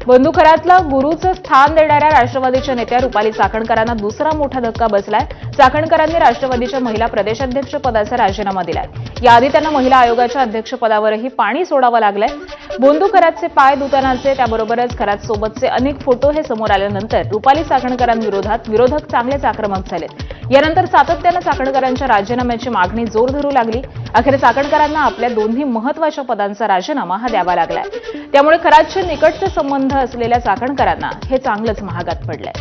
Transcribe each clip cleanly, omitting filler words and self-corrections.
बंधुखरातला गुरुचं स्थान देणाऱ्या राष्ट्रवादीच्या नेत्या रुपाली चाकणकरांना दुसरा मोठा धक्का बसलाय. चाकणकरांनी राष्ट्रवादीच्या महिला प्रदेशाध्यक्ष पदाचा राजीनामा दिलाय. याआधी त्यांना महिला आयोगाच्या अध्यक्षपदावरही पाणी सोडावं लागलंय. बंधुखरातचे पाय दुतानाचे त्याबरोबरच खरात सोबतचे अनेक फोटो हे समोर आल्यानंतर रुपाली चाकणकरांविरोधात विरोधक चांगलेच आक्रमक झालेत. यानंतर सातत्यानं चाकणकरांच्या राजीनाम्याची मागणी जोर धरू लागली. अखेर चाकणकरांना आपल्या दोन्ही महत्वाच्या पदांचा राजीनामा हा द्यावा लागलाय. त्यामुळे खरातचे निकटचे संबंध असलेल्या चाकणकरांना हे चांगलंच महागात पडलंय.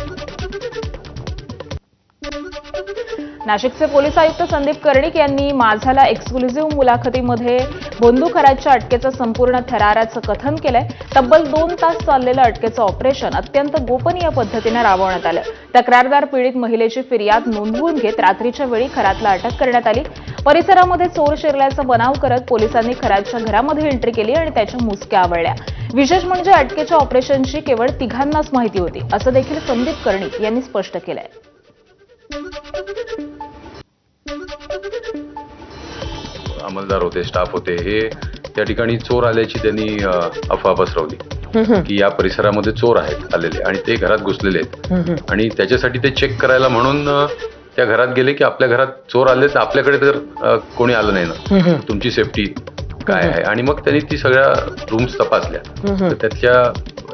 नाशिकचे पोलीस आयुक्त संदीप कर्णिक यांनी माझाला एक्सक्लुझिव्ह मुलाखतीमध्ये बंधुखरातच्या अटकेचं संपूर्ण थराराचं कथन केलंय. तब्बल 2 तास चाललेलं अटकेचं ऑपरेशन अत्यंत गोपनीय पद्धतीने राबवण्यात आलं. तक्रारदार पीडित महिलेची फिर्याद नोंदवून घेत रात्रीच्या वेळी खरातला अटक करण्यात आली. परिसरामध्ये चोर शिरल्याचा बनाव करत पोलिसांनी खरातच्या घरामध्ये एंट्री केली आणि त्याच्या मुसक्या आवळल्या. विशेष म्हणजे अटकेच्या ऑपरेशनची केवळ 3घांनाच माहिती होती, असं देखील संदीप कर्णिक यांनी स्पष्ट केलंय. अंमलदार होते, स्टाफ होते, हे त्या ठिकाणी चोर आल्याची त्यांनी अफवा पसरवली की या परिसरामध्ये चोर आहेत आलेले आणि ते घरात घुसलेले आहेत आणि त्याच्यासाठी ते चेक करायला म्हणून त्या घरात गेले की आपल्या घरात चोर आले तर आपल्याकडे तर कोणी आलं नाही ना, तुमची सेफ्टी काय आहे. आणि मग त्यांनी ती सगळ्या रूम्स तपासल्या. तर त्याच्या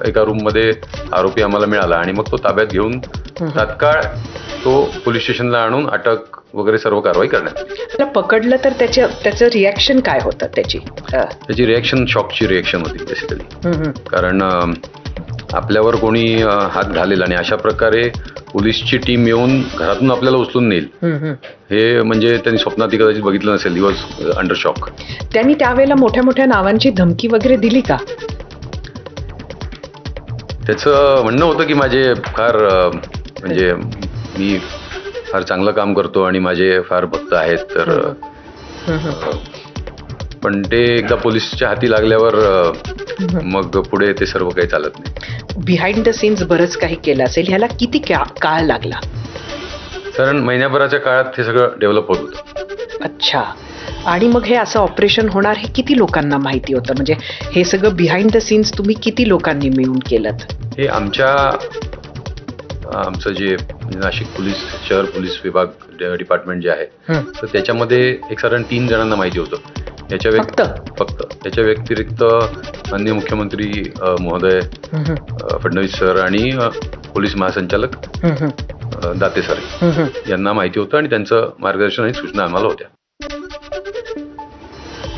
एका रूम मध्ये आरोपी आम्हाला मिळाला आणि मग तो ताब्यात घेऊन तात्काळ तो पोलीस स्टेशनला आणून अटक वगैरे सर्व कारवाई करण्यात आली. पकडलं तर त्याचं रिॲक्शन काय होतं? त्याची रिॲक्शन शॉकची रिॲक्शन होती बेसिकली. कारण आपल्यावर कोणी हात घालेला आणि अशा प्रकारे पोलीसची टीम येऊन घरातून आपल्याला उचलून नेईल हे म्हणजे त्यांनी स्वप्नात कदाचित बघितलं नसेल. He was under shock. त्यांनी त्यावेळेला मोठ्या मोठ्या नावांची धमकी वगैरे दिली का? त्याचं म्हणणं होतं की माझे फार म्हणजे मी फार चांगलं काम करतो आणि माझे फार भक्त आहेत. तर पण ते एकदा पोलिसच्या हाती लागल्यावर मग पुढे ते सर्व काही चालत नाही. बिहाइंड द सीन्स बरंच काही केलं असेल. ह्याला किती काळ लागला? कारण महिन्याभराच्या काळात हे सगळं डेव्हलप होत होतं. अच्छा. आणि मग हे असं ऑपरेशन होणार हे किती लोकांना माहिती होतं? म्हणजे हे सगळं बिहाइंड द सीन्स तुम्ही किती लोकांनी मिळून केलं? हे आमचं जे नाशिक पोलीस शहर पोलीस विभाग डिपार्टमेंट जे आहे तर त्याच्यामध्ये एक साधारण 3 जणांना माहिती होतं. फक्त त्याच्या व्यतिरिक्त माननीय मुख्यमंत्री महोदय फडणवीस सर आणि पोलीस महासंचालक दाते सर यांना माहिती होतं आणि त्यांचं मार्गदर्शन आणि सूचना आम्हाला होत्या.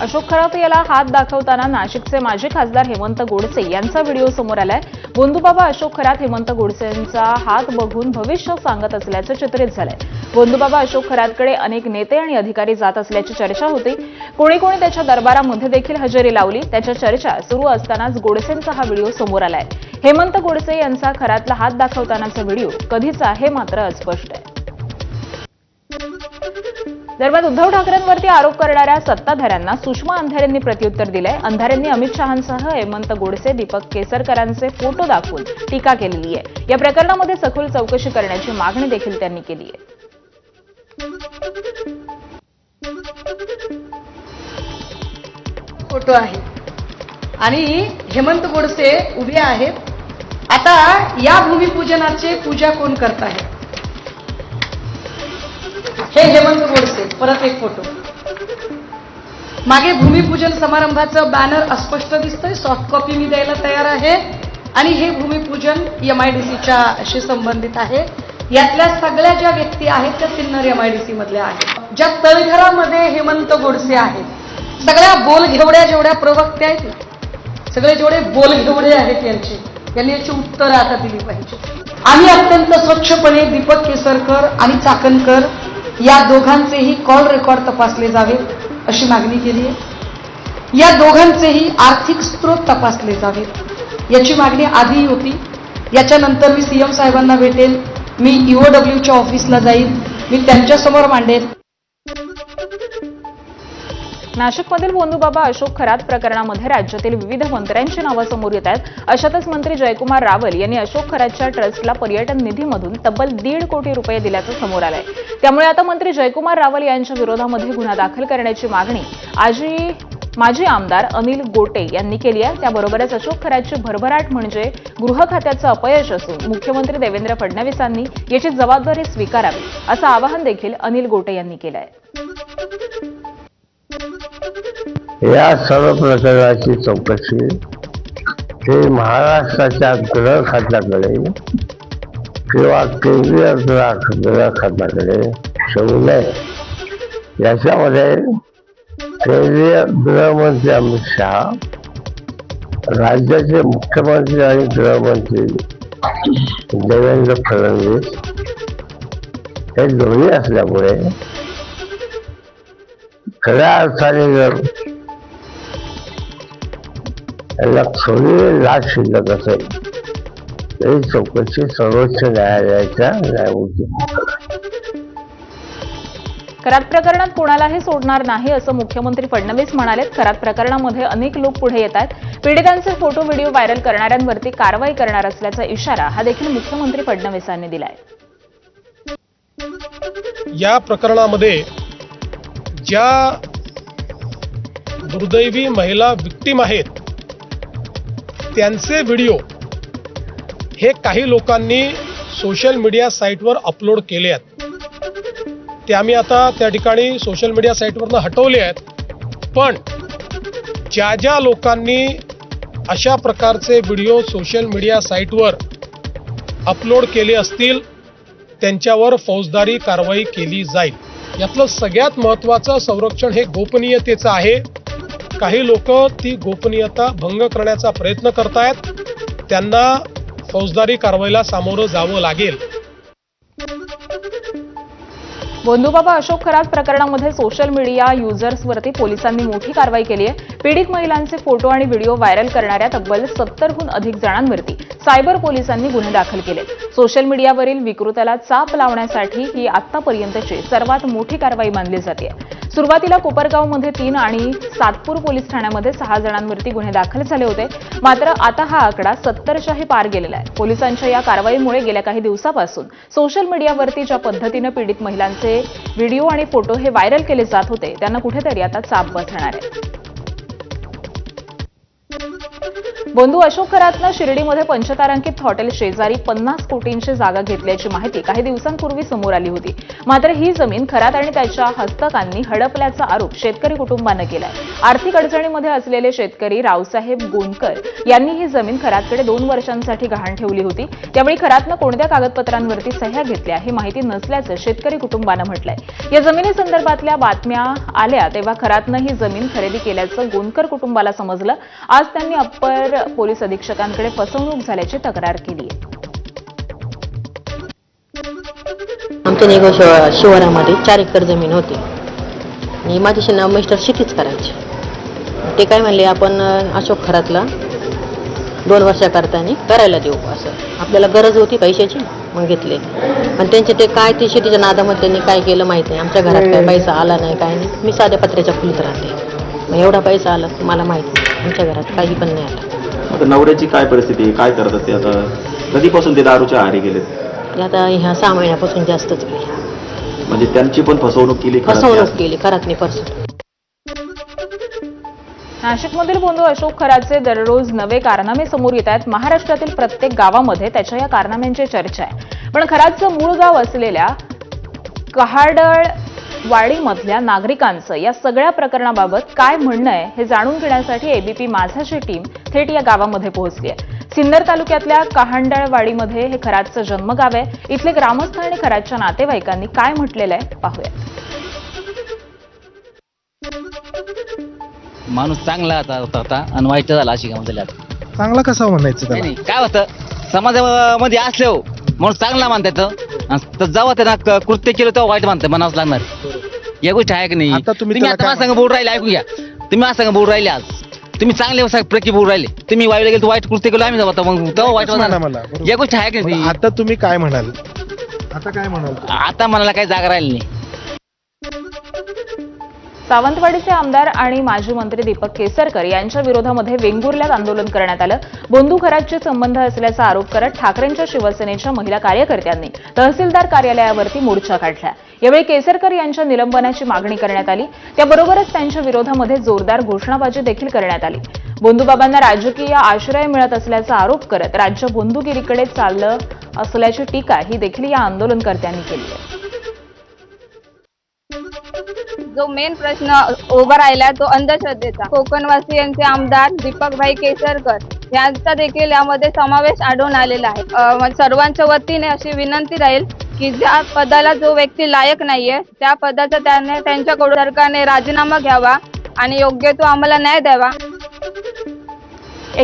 अशोक खरात याला हात दाखवताना नाशिकचे माजी खासदार हेमंत गोडसे यांचा व्हिडिओ समोर आलाय. बंधुबाबा अशोक खरात हेमंत गोडसेंचा हात बघून भविष्य सांगत असल्याचं चित्रित झालंय. बंधुबाबा अशोक खरातकडे अनेक नेते आणि अधिकारी जात असल्याची चर्चा होती. कोणी कोणी त्याच्या दरबारामध्ये देखील हजेरी लावली. त्याच्या चर्चा सुरू असतानाच गोडसेंचा हा व्हिडिओ समोर आलाय. हेमंत गोडसे यांचा खरातला हात दाखवतानाचा व्हिडिओ कधीचा हे मात्र अस्पष्ट आहे. दरम्यान उद्धव ठाकरेंवरती आरोप करणाऱ्या सत्ताधाऱ्यांना सुषमा अंधारेंनी प्रत्युत्तर दिलंय. अंधारेंनी अमित शहांसह हेमंत गोडसे, दीपक केसरकरांचे फोटो दाखवून टीका केलेली आहे. या प्रकरणामध्ये सखोल चौकशी करण्याची मागणी देखील त्यांनी केली आहे. फोटो आहे आणि हेमंत गोडसे उभे आहेत. आता या भूमिपूजनाचे पूजा कोण करत आहे? हे हेमंत गोडसे. परत एक फोटो. मागे भूमिपूजन समारंभाचं बॅनर अस्पष्ट दिसतंय. सॉफ्ट कॉपी मी द्यायला तयार आहे. आणि हे भूमिपूजन MIDCच्या संबंधित आहे. यातल्या सगळ्या ज्या व्यक्ती आहेत त्या सिन्नर MIDC मधल्या आहेत. ज्या तळघरामध्ये हेमंत गोडसे आहेत, सगळ्या बोलघेवड्या जेवढ्या प्रवक्त्या आहेत, सगळे जेवढे बोलघेवडे आहेत यांनी याची उत्तरं आता दिली पाहिजे. आम्ही अत्यंत स्वच्छपणे दीपक केसरकर आणि चाकणकर या दोघांचेही कॉल रेकॉर्ड तपासले जावेत अशी मागणी केली आहे. या दोघांचेही आर्थिक स्रोत तपासले जावेत याची मागणी आधी होती. याच्यानंतर मी CM साहेबांना भेटेल, मी EOWच्या ऑफिसला जाईल, मी त्यांच्यासमोर मांडेल. नाशिकमधील बंधुबाबा अशोक खरात प्रकरणामध्ये राज्यातील विविध मंत्र्यांची नावं समोर येत आहेत. अशातच मंत्री जयकुमार रावल यांनी अशोक खरातच्या ट्रस्टला पर्यटन निधीमधून तब्बल 1.5 कोटी रुपये दिल्याचं समोर आलंय. त्यामुळे आता मंत्री जयकुमार रावल यांच्या विरोधामध्ये गुन्हा दाखल करण्याची मागणी आजी माजी आमदार अनिल गोटे यांनी केली आहे. त्याबरोबरच अशोक खरातची भरभराट म्हणजे गृह खात्याचं अपयश असून मुख्यमंत्री देवेंद्र फडणवीसांनी याची जबाबदारी स्वीकारावी असं आवाहन देखील अनिल गोटे यांनी केलं आहे. या सर्व प्रकरणाची चौकशी हे महाराष्ट्राच्या गृह खात्याकडे किंवा केंद्रीय गृह खात्याकडे ठेवू नये. याच्यामध्ये केंद्रीय गृहमंत्री अमित शहा, राज्याचे मुख्यमंत्री आणि गृहमंत्री देवेंद्र फडणवीस हे दोन्ही असल्यामुळे खऱ्या अर्थाने जर याला थोडी लाच शिल्लक असेल तरी चौकशी सर्वोच्च न्यायालयाच्या न्यायमूर्ती. खरात प्रकरणात कोणालाही सोडणार नाही असं मुख्यमंत्री फडणवीस म्हणाले. खरात प्रकरणामध्ये अनेक लोक पुढे येत आहेत. पीडितांचे फोटो व्हिडिओ व्हायरल करणाऱ्यांवरती कारवाई करणार असल्याचा इशारा हा देखील मुख्यमंत्री फडणवीसांनी दिलाय. या प्रकरणामध्ये ज्या दुर्दैवी महिला विक्टीम आहेत त्यांचे व्हिडिओ हे काही लोकांनी सोशल मीडिया साईटवर अपलोड केले आहेत. ते आम्ही आता त्या ठिकाणी सोशल मीडिया साईटवरनं हटवले आहेत. पण ज्या ज्या लोकांनी अशा प्रकारचे व्हिडिओ सोशल मीडिया साईटवर अपलोड केले असतील त्यांच्यावर फौजदारी कारवाई केली जाईल. यातलं सगळ्यात महत्त्वाचं संरक्षण हे गोपनीयतेचं आहे. काही लोक ती गोपनीयता भंग करण्याचा प्रयत्न करतायत. त्यांना फौजदारी कारवाईला सामोरं जावं लागेल. बोंधुबाबा अशोक खरात प्रकरणामध्ये सोशल मीडिया युजर्सवरती पोलिसांनी मोठी कारवाई केली आहे. पीडित महिलांचे फोटो आणि व्हिडिओ व्हायरल करणाऱ्या तब्बल 70हून अधिक जणांवरती सायबर पोलिसांनी गुन्हे दाखल केले. सोशल मीडियावरील विकृतीला चाप लावण्यासाठी ही आतापर्यंतची सर्वात मोठी कारवाई मानली जाते. सुरुवातीला कोपरगावमध्ये 3 आणि सातपूर पोलीस ठाण्यामध्ये 6 जणांवरती गुन्हे दाखल झाले होते. मात्र आता हा आकडा 70च्याही पार गेलेला आहे. पोलिसांच्या या कारवाईमुळे गेल्या काही दिवसापासून सोशल मीडियावरती ज्या पद्धतीनं पीडित महिलांचे व्हिडिओ आणि फोटो हे व्हायरल केले जात होते त्यांना कुठेतरी आता चाप बसणार आहे. बोंधू अशोक खरातनं शिर्डीमध्ये पंचतारांकित हॉटेल शेजारी 50 कोटींची जागा घेतल्याची माहिती काही दिवसांपूर्वी समोर आली होती. मात्र ही जमीन खरात आणि त्याच्या हस्तकांनी हडपल्याचा आरोप शेतकरी कुटुंबानं केलाय. आर्थिक अडचणीमध्ये असलेले शेतकरी रावसाहेब गोंदकर यांनी ही जमीन खरातकडे 2 वर्षांसाठी गहाण ठेवली होती. त्यावेळी खरातनं कोणत्या कागदपत्रांवरती सह्या घेतल्या ही माहिती नसल्याचं शेतकरी कुटुंबानं म्हटलंय. या जमिनीसंदर्भातल्या बातम्या आल्या तेव्हा खरातनं ही जमीन खरेदी केल्याचं गोंदकर कुटुंबाला समजलं. आज त्यांनी अप्पर पोलीस अधीक्षकांकडे फसवणूक झाल्याची तक्रार केली आहे. आमच्या निघो शिवारामध्ये 4 एकर जमीन होती आणि माझ्याशी नाव मिस्टर शेतीच करायचे. ते काय म्हणले आपण अशोक खरातला 2 वर्षाकरता करायला देऊ असं. आपल्याला गरज होती पैशाची मग घेतले. पण त्यांचे ते काय ते शेतीच्या नादामध्ये त्यांनी काय केलं माहिती नाही. आमच्या घरात काय पैसा आला नाही काय नाही. मी साध्या पत्र्याच्या खोलीत राहते. मग एवढा पैसा आला मला माहिती नाही. आमच्या घरात काही पण नाही आला. आता नवऱ्याची काय परिस्थिती आहे, काय करतात ते आता? कधीपासून ते दारूच्या आहारी गेलेत? आता ह्या 6 महिन्यापासून जास्तच गेली. म्हणजे त्यांची पण फसवणूक केली? फसवणूक केली खरातनी फसवणूक. नाशिकमधील बोंधू अशोक खरातचे दररोज नवे कारनामे समोर येत आहेत. महाराष्ट्रातील प्रत्येक गावामध्ये त्याच्या या कारनाम्यांची चर्चा आहे. पण खरातचं मूळ गाव असलेल्या कहाडळवाडीमधल्या नागरिकांचं या सगळ्या प्रकरणाबाबत काय म्हणणं आहे हे जाणून घेण्यासाठी एबीपी माझाची टीम थेट या गावामध्ये पोहोचली आहे. सिन्नर तालुक्यातल्या कहाडळवाडीमध्ये हे खरातचं जन्मगाव आहे. इथले ग्रामस्थ आणि खरातच्या नातेवाईकांनी काय म्हटलेलं आहे पाहूया. माणूस चांगला होता आणि वाईट झाला अशी गमत. चांगला कसा म्हणायचं त्याला? नाही काय होतं समाजामध्ये असले हो माणूस चांगला मानतात. जेव्हा त्यांना कृत्य केलं तेव्हा वाईट मानतात म्हणावंच लागणार. या गोष्टी आहे की नाही? आता तुम्ही तुम्ही आता माझ्या संग बोल राहिले ऐकू घ्या. तुम्ही माझ्या संग बोल राहिले आज तुम्ही चांगले प्रकी बोल राहिले. तुम्ही वाईला गेलो वाईट कृत्य केलं आम्ही जाऊ मग तेव्हा वाईट मला या गोष्टी आहे की नाही? आता तुम्ही काय म्हणाल? आता काय म्हणाल? आता मनाला काही जागा राहिली नाही. सावंतवाडीचे आमदार आणि माजी मंत्री दीपक केसरकर यांच्या विरोधामध्ये वेंगुर्ल्यात आंदोलन करण्यात आलं. बंधू घराचे संबंध असल्याचा आरोप करत ठाकरेंच्या शिवसेनेच्या महिला कार्यकर्त्यांनी तहसीलदार कार्यालयावरती मोर्चा काढला. यावेळी केसरकर यांच्या निलंबनाची मागणी करण्यात आली. त्याबरोबरच त्यांच्या विरोधामध्ये जोरदार घोषणाबाजी देखील करण्यात आली. बंधूबाबांना राजकीय आश्रय मिळत असल्याचा आरोप करत राज्य बंधुगिरीकडे चाललं असल्याची टीका ही देखील या आंदोलनकर्त्यांनी केली आहे. जो मेन प्रश्न उभा राहिला तो अंधश्रद्धेचा. कोकणवासियांचे आमदार दीपकभाई केसरकर यांचा देखील यामध्ये समावेश आढळून आलेला आहे. सर्वांच्या वतीने अशी विनंती राहील की ज्या पदाला जो व्यक्ती लायक नाहीये त्या पदाचा त्यांच्याकडून सरकारने राजीनामा घ्यावा आणि योग्य तो आम्हाला न्याय द्यावा.